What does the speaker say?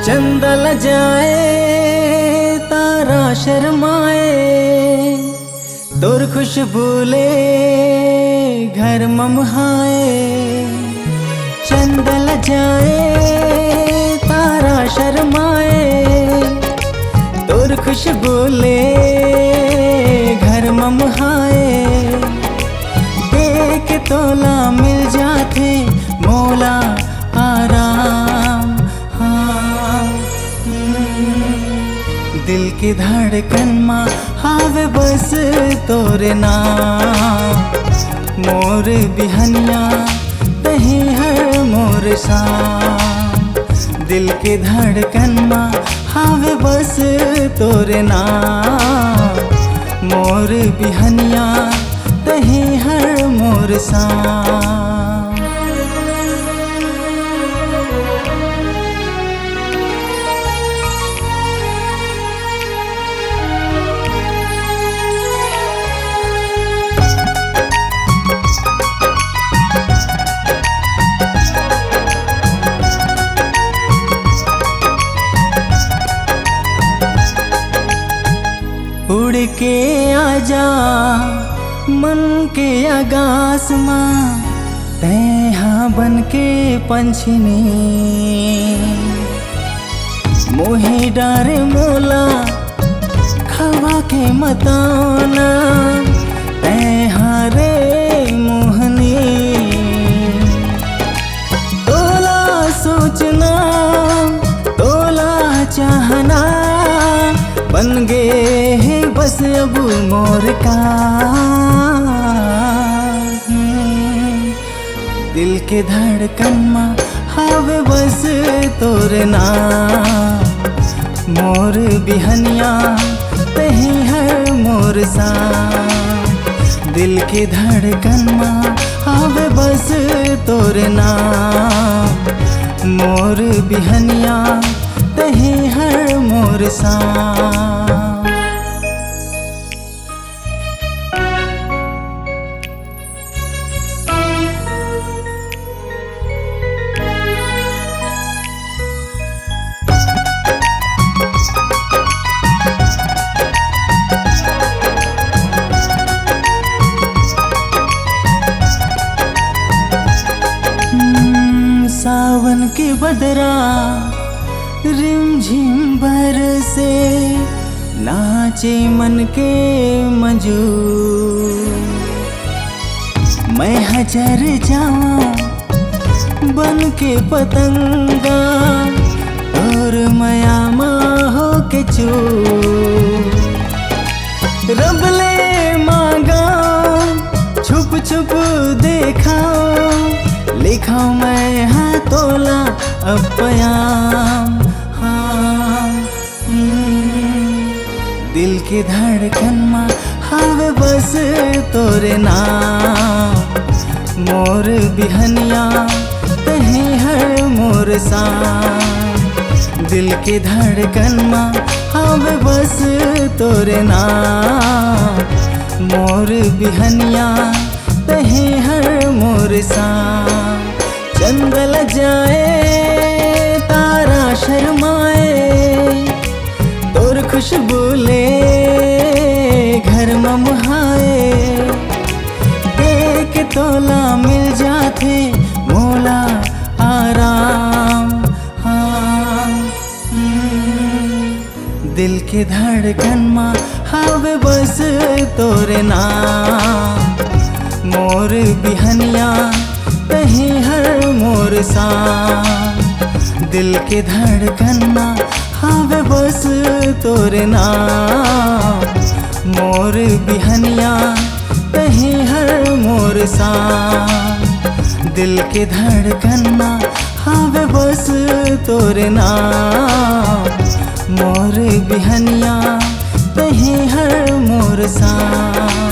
चंदा ल जाए तारा शर्माए, तोर खुशबू ले घर ममहाए। चंदा ल जाए तारा शर्माए, तोर खुशबू ले घर ममहाए। देख तोला मिल जाते मोला आराम, दिल की धड़कन माँ हावे बस तोरे नाम। मोर बिहनिया तही हर मोर शाम। दिल की धड़कन माँ हावे बस तोरे नाम। मोर बिहनिया तही हर मोर शाम। उड़ के आजा मन के आगास माँ, तैहा बन के पंछिनी। मोहे डारे मोला खवा के मताना, तैहा रे मोहनी। तोला सोचना तोला चाहना, बन गे है बस अब मोर का। दिल के धड़कन माँ हावे बस तोरे नाम। मोर बिहनिया तही हर मोर शाम। दिल के धड़कन माँ हावे बस तोरे नाम। मोर बिहनिया तही हर मोर शाम। सावन के बदरा रिमझिम बरसे, नाचे मन के मजूर। मैं हजर जाऊं बन के पतंगा, और मयामा हो के चूर। रब ले मांगा छुप छुप देखा, लिखा मैं हाँ तोला अब पयाम। दिल की धड़कन माँ हावे बस तोरे नाम। मोर बिहनिया तही हर मोर शाम। दिल की धड़कन माँ हावे बस तोरे नाम। मोर बिहनिया तही हर मोर शाम। चंदा ल जाए तारा शर्माए, तोर खुशबू ले घर ममहाए। देख तोला मिल जाते मोला आराम। दिल के धड़कन माँ हावे बस तोरे नाम। मोर बिहनिया तही हर मोर शाम। दिल के धड़कन माँ हावे बस तोरे नाम। मोर बिहनिया तही हर मोर शाम। दिल के धड़कन हवे बस तोरे नाम। मोर बिहनिया तही हर मोर शाम।